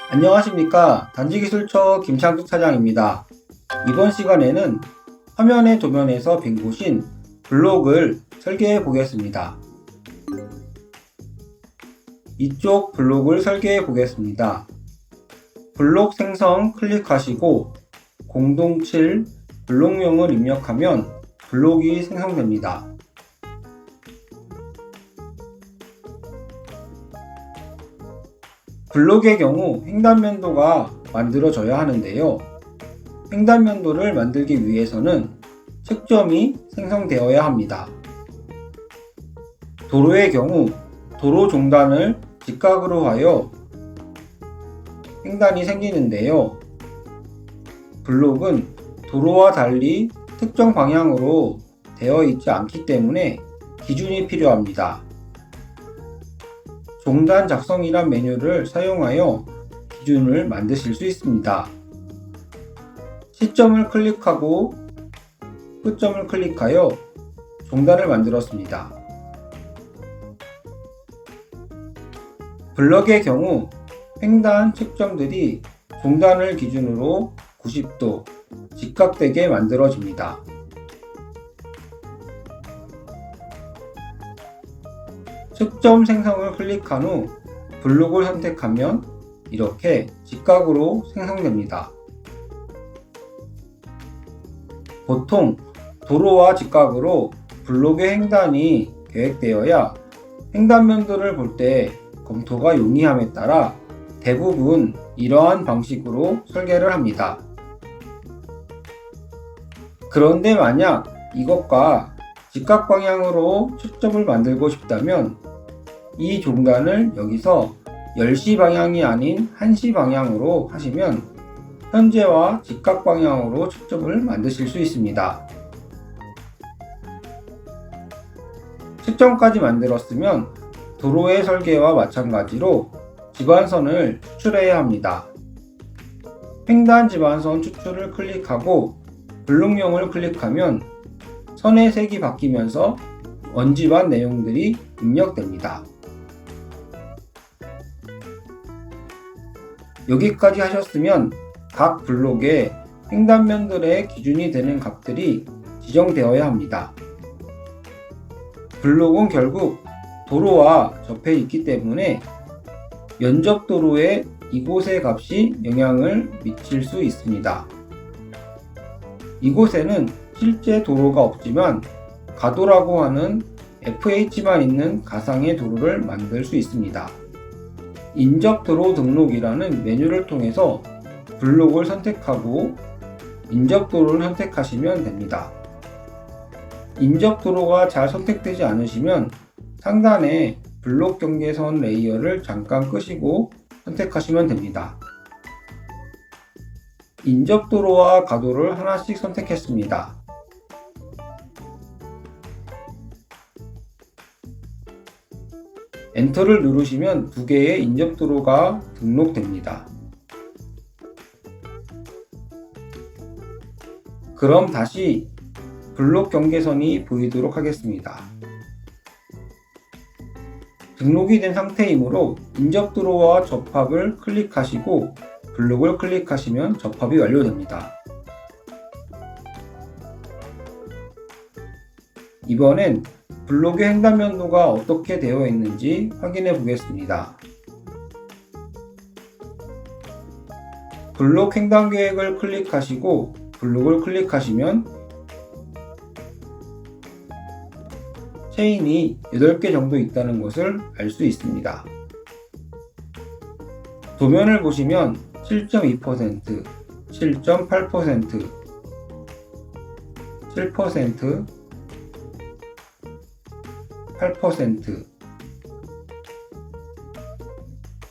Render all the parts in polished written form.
안녕하십니까. 단지기술처 김창숙 차장입니다. 이번 시간에는 화면의 도면에서 빈 곳인 블록을 설계해 보겠습니다. 이쪽 블록을 설계해 보겠습니다. 블록 생성 클릭하시고 007 블록명을 입력하면 블록이 생성됩니다. 블록의 경우 횡단면도가 만들어져야 하는데요. 횡단면도를 만들기 위해서는 책점이 생성되어야 합니다. 도로의 경우 도로 종단을 직각으로 하여 횡단이 생기는데요. 블록은 도로와 달리 특정 방향으로 되어 있지 않기 때문에 기준이 필요합니다. 종단 작성이란 메뉴를 사용하여 기준을 만드실 수 있습니다. 시점을 클릭하고 끝점을 클릭하여 종단을 만들었습니다. 블럭의 경우 횡단 책점들이 종단을 기준으로 90도 직각되게 만들어집니다. 측점 생성을 클릭한 후 블록을 선택하면 이렇게 직각으로 생성됩니다. 보통 도로와 직각으로 블록의 횡단이 계획되어야 횡단면도를 볼 때 검토가 용이함에 따라 대부분 이러한 방식으로 설계를 합니다. 그런데 만약 이것과 직각 방향으로 측점을 만들고 싶다면 이 종단을 여기서 10시 방향이 아닌 1시 방향으로 하시면 현재와 직각 방향으로 측점을 만드실 수 있습니다. 측점까지 만들었으면 도로의 설계와 마찬가지로 지반선을 추출해야 합니다. 횡단 지반선 추출을 클릭하고 블록명을 클릭하면 선의 색이 바뀌면서 원지반 내용들이 입력됩니다. 여기까지 하셨으면 각 블록의 횡단면들의 기준이 되는 값들이 지정되어야 합니다. 블록은 결국 도로와 접해 있기 때문에 면접 도로에 이곳의 값이 영향을 미칠 수 있습니다. 이곳에는 실제 도로가 없지만 가도라고 하는 FH만 있는 가상의 도로를 만들 수 있습니다. 인접도로 등록이라는 메뉴를 통해서 블록을 선택하고 인접도로를 선택하시면 됩니다. 인접도로가 잘 선택되지 않으시면 상단에 블록 경계선 레이어를 잠깐 끄시고 선택하시면 됩니다. 인접도로와 가도를 하나씩 선택했습니다. 엔터를 누르시면 두 개의 인접도로가 등록됩니다. 그럼 다시 블록 경계선이 보이도록 하겠습니다. 등록이 된 상태이므로 인접도로와 접합을 클릭하시고 블록을 클릭하시면 접합이 완료됩니다. 이번엔 블록의 횡단면도가 어떻게 되어 있는지 확인해 보겠습니다. 블록 횡단 계획을 클릭하시고 블록을 클릭하시면 체인이 8개 정도 있다는 것을 알 수 있습니다. 도면을 보시면 7.2%, 7.8%, 7%, 8%.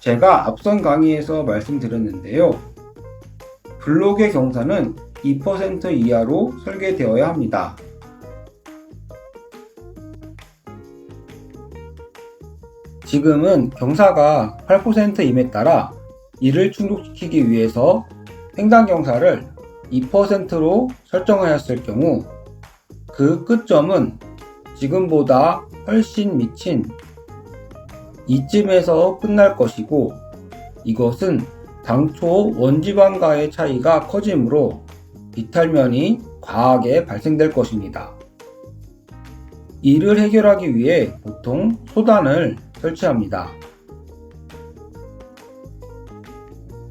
제가 앞선 강의에서 말씀드렸는데요. 블록의 경사는 2% 이하로 설계되어야 합니다. 지금은 경사가 8%임에 따라 이를 충족시키기 위해서 횡단 경사를 2%로 설정하였을 경우 그 끝점은 지금보다 훨씬 미친 이쯤에서 끝날 것이고, 이것은 당초 원지방과의 차이가 커지므로 비탈면이 과하게 발생될 것입니다. 이를 해결하기 위해 보통 소단을 설치합니다.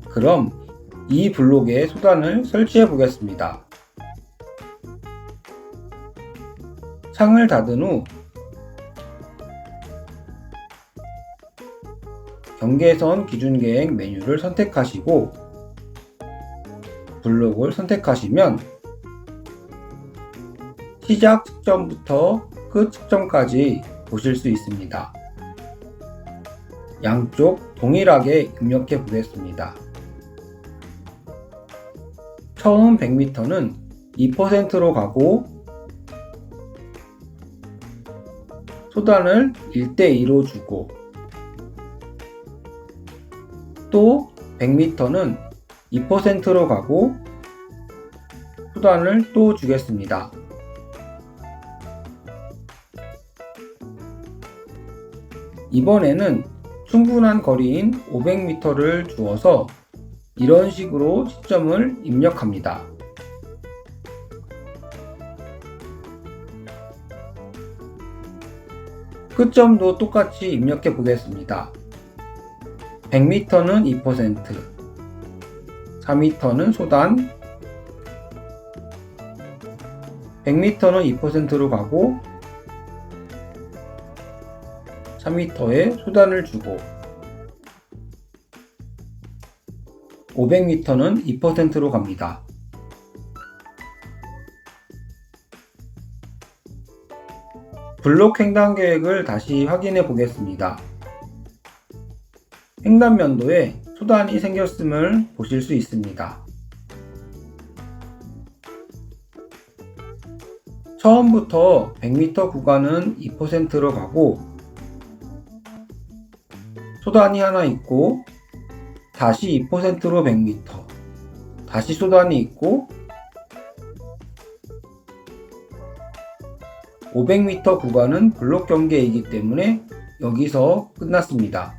그럼 이 블록에 소단을 설치해 보겠습니다. 창을 닫은 후 경계선 기준계획 메뉴를 선택하시고 블록을 선택하시면 시작 측정부터 끝 측정까지 보실 수 있습니다. 양쪽 동일하게 입력해 보겠습니다. 처음 100m는 2%로 가고 소단을 1:2로 주고, 또 100m는 2%로 가고 소단을 또 주겠습니다. 이번에는 충분한 거리인 500m를 주어서 이런 식으로 시점을 입력합니다. 끝점도 똑같이 입력해 보겠습니다. 100m는 2%, 4m는 소단, 100m는 2%로 가고 4m에 소단을 주고, 500m는 2%로 갑니다. 블록 횡단 계획을 다시 확인해 보겠습니다. 횡단면도에 소단이 생겼음을 보실 수 있습니다. 처음부터 100m 구간은 2%로 가고 소단이 하나 있고, 다시 2%로 100m, 다시 소단이 있고, 500m 구간은 블록 경계이기 때문에 여기서 끝났습니다.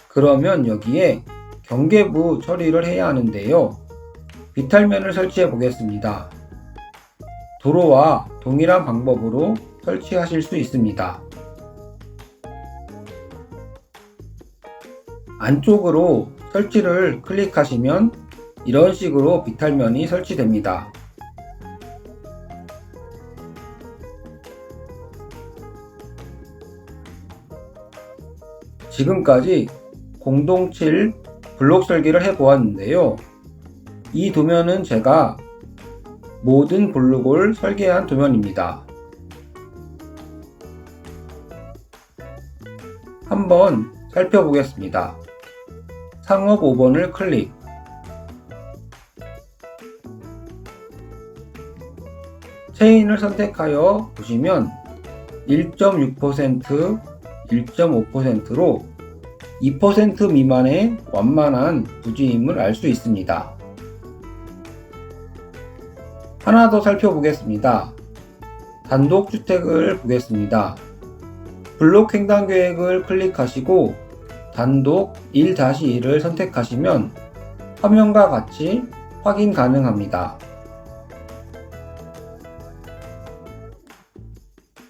그러면 여기에 경계부 처리를 해야 하는데요. 비탈면을 설치해 보겠습니다. 도로와 동일한 방법으로 설치하실 수 있습니다. 안쪽으로 설치를 클릭하시면 이런 식으로 비탈면이 설치됩니다. 지금까지 007 블록 설계를 해보았는데요. 이 도면은 제가 모든 블록을 설계한 도면입니다. 한번 살펴보겠습니다. 상업 5번을 클릭, 체인을 선택하여 보시면 1.6%, 1.5%로 2% 미만의 완만한 부지임을 알 수 있습니다. 하나 더 살펴보겠습니다. 단독주택을 보겠습니다. 블록 횡단 계획을 클릭하시고 단독 1-1을 선택하시면 화면과 같이 확인 가능합니다.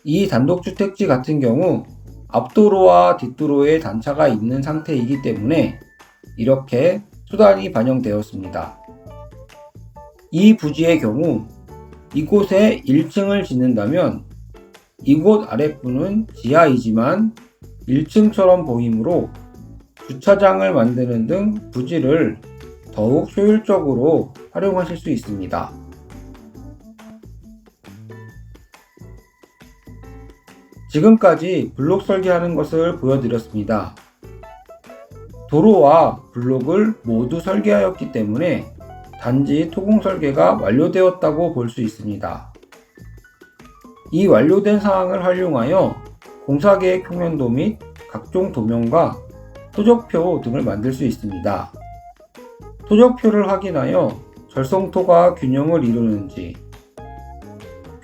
이 단독주택지 같은 경우 앞도로와 뒷도로에 단차가 있는 상태이기 때문에 이렇게 소단이 반영되었습니다. 이 부지의 경우 이곳에 1층을 짓는다면 이곳 아랫부는 지하이지만 1층처럼 보이므로 주차장을 만드는 등 부지를 더욱 효율적으로 활용하실 수 있습니다. 지금까지 블록 설계하는 것을 보여드렸습니다. 도로와 블록을 모두 설계하였기 때문에 단지 토공 설계가 완료되었다고 볼 수 있습니다. 이 완료된 사항을 활용하여 공사계획 평면도 및 각종 도면과 토적표 등을 만들 수 있습니다. 토적표를 확인하여 절성토가 균형을 이루는지,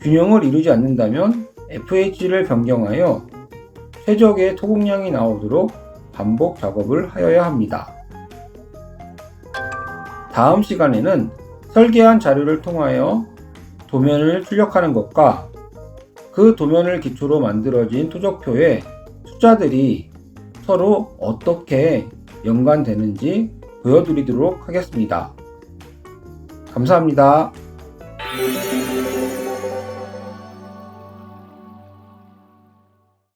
균형을 이루지 않는다면 FH를 변경하여 최적의 토공량이 나오도록 반복 작업을 하여야 합니다. 다음 시간에는 설계한 자료를 통하여 도면을 출력하는 것과 그 도면을 기초로 만들어진 토적표의 숫자들이 서로 어떻게 연관되는지 보여드리도록 하겠습니다. 감사합니다.